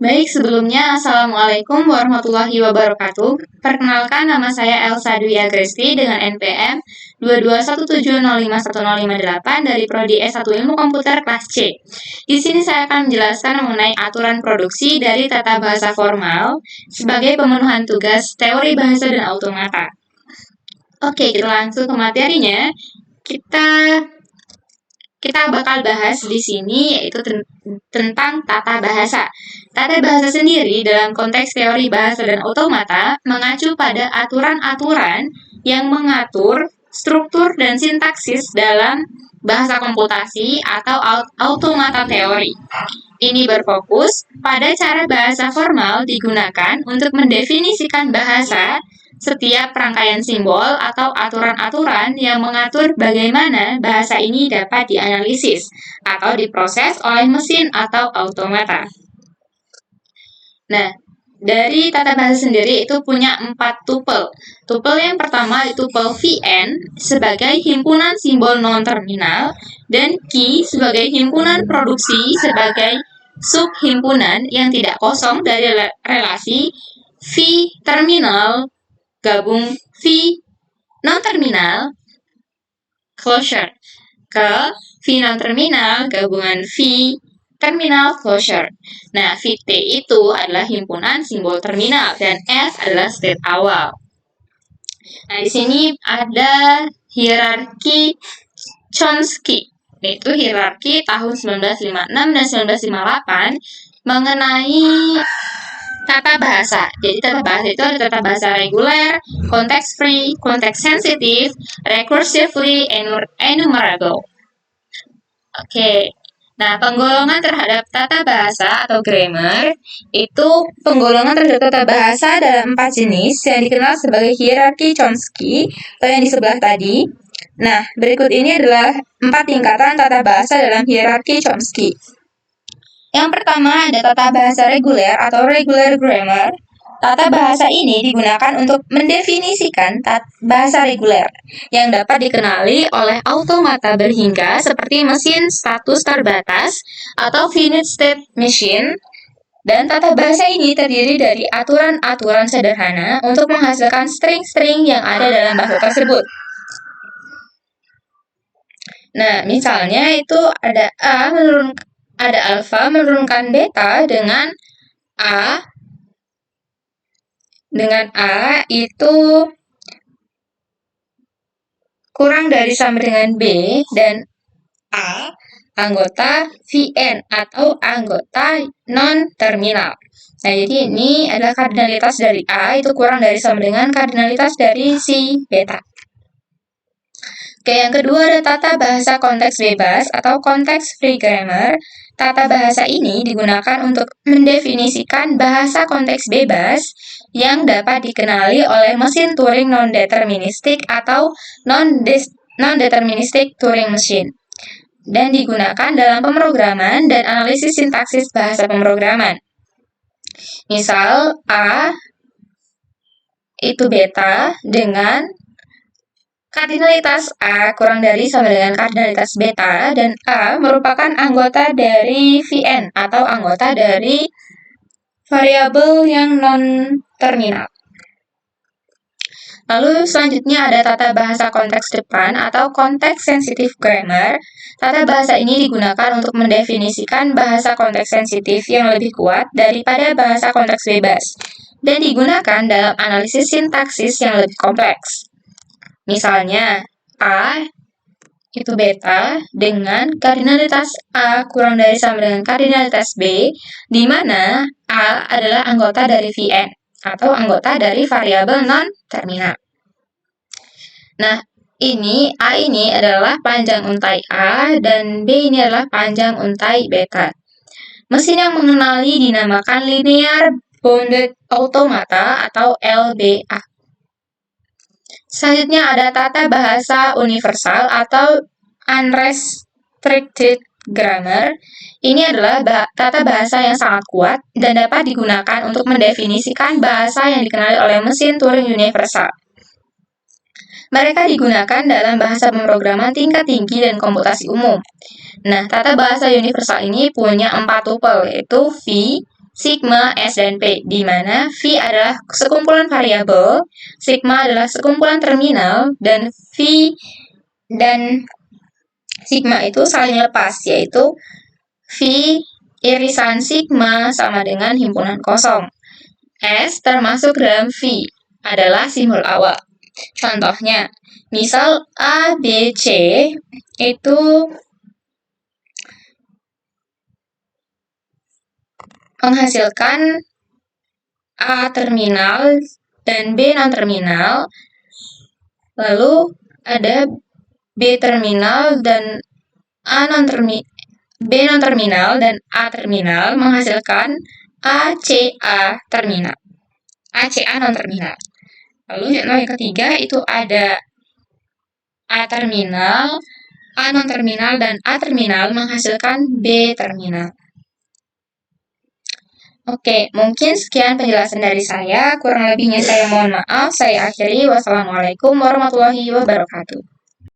Baik, sebelumnya Assalamualaikum warahmatullahi wabarakatuh. Perkenalkan, nama saya Elsa Dwi Agresti dengan NPM 22170510558 dari Prodi S1 Ilmu Komputer kelas C. Di sini saya akan menjelaskan mengenai aturan produksi dari tata bahasa formal sebagai pemenuhan tugas teori bahasa dan automata. Oke, kita langsung ke materinya. Kita bakal bahas di sini yaitu tentang tata bahasa. Tata bahasa sendiri dalam konteks teori bahasa dan automata mengacu pada aturan-aturan yang mengatur struktur dan sintaksis dalam bahasa komputasi atau automata teori. Ini berfokus pada cara bahasa formal digunakan untuk mendefinisikan bahasa, setiap rangkaian simbol atau aturan-aturan yang mengatur bagaimana bahasa ini dapat dianalisis atau diproses oleh mesin atau automata. Nah, dari tata bahasa sendiri itu punya 4 tupel. Tupel yang pertama itu tupel Vn sebagai himpunan simbol non-terminal dan Q sebagai himpunan produksi sebagai subhimpunan yang tidak kosong dari relasi V terminal gabung V non-terminal closure ke V non-terminal gabungan V terminal closure. Nah, VT itu adalah himpunan simbol terminal dan S adalah state awal. Nah, di sini ada hierarki Chomsky, yaitu hierarki tahun 1956 dan 1958 mengenai tata bahasa. Jadi tata bahasa itu ada tata bahasa reguler, context free, context sensitive, recursively enumerable. Oke. Nah, penggolongan terhadap tata bahasa atau grammar itu penggolongan terhadap tata bahasa dalam 4 jenis yang dikenal sebagai hierarki Chomsky atau yang di sebelah tadi. Nah, berikut ini adalah 4 tingkatan tata bahasa dalam hierarki Chomsky. Yang pertama ada tata bahasa reguler atau regular grammar. Tata bahasa ini digunakan untuk mendefinisikan bahasa reguler yang dapat dikenali oleh automata berhingga seperti mesin status terbatas atau finite state machine. Dan tata bahasa ini terdiri dari aturan-aturan sederhana untuk menghasilkan string-string yang ada dalam bahasa tersebut. Nah, misalnya itu ada alfa menurunkan beta dengan A itu kurang dari sama dengan B dan A anggota Vn atau anggota non-terminal. Nah, jadi ini adalah kardinalitas dari A itu kurang dari sama dengan kardinalitas dari si beta. Oke, yang kedua ada tata bahasa konteks bebas atau konteks free grammar. Tata bahasa ini digunakan untuk mendefinisikan bahasa konteks bebas yang dapat dikenali oleh mesin Turing non-deterministik atau non-deterministik Turing machine dan digunakan dalam pemrograman dan analisis sintaksis bahasa pemrograman. Misal A itu beta dengan kardinalitas A kurang dari sama dengan kardinalitas beta dan A merupakan anggota dari Vn atau anggota dari variabel yang non-terminal. Lalu selanjutnya ada tata bahasa konteks depan atau konteks sensitif grammar. Tata bahasa ini digunakan untuk mendefinisikan bahasa konteks sensitif yang lebih kuat daripada bahasa konteks bebas dan digunakan dalam analisis sintaksis yang lebih kompleks. Misalnya, A itu beta dengan kardinalitas A kurang dari sama dengan kardinalitas B, di mana A adalah anggota dari Vn atau anggota dari variabel non-terminal. Nah, A ini adalah panjang untai A dan B ini adalah panjang untai beta. Mesin yang mengenali dinamakan linear bounded automata atau LBA. Selanjutnya ada tata bahasa universal atau unrestricted grammar. Ini adalah tata bahasa yang sangat kuat dan dapat digunakan untuk mendefinisikan bahasa yang dikenali oleh mesin Turing universal. Mereka digunakan dalam bahasa pemrograman tingkat tinggi dan komputasi umum. Nah, tata bahasa universal ini punya 4 tupel, yaitu V, sigma, S, dan P, di mana V adalah sekumpulan variabel, sigma adalah sekumpulan terminal, dan V dan sigma itu saling lepas, yaitu V irisan sigma sama dengan himpunan kosong. S termasuk dalam V adalah simbol awal. Contohnya, misal A, B, C itu menghasilkan A terminal dan B non-terminal, lalu ada B terminal dan B non-terminal dan A terminal menghasilkan ACA terminal. ACA non-terminal. Lalu yang ketiga itu ada A terminal, A non-terminal, dan A terminal menghasilkan B terminal. Oke, mungkin sekian penjelasan dari saya. Kurang lebihnya saya mohon maaf. Saya akhiri. Wassalamualaikum warahmatullahi wabarakatuh.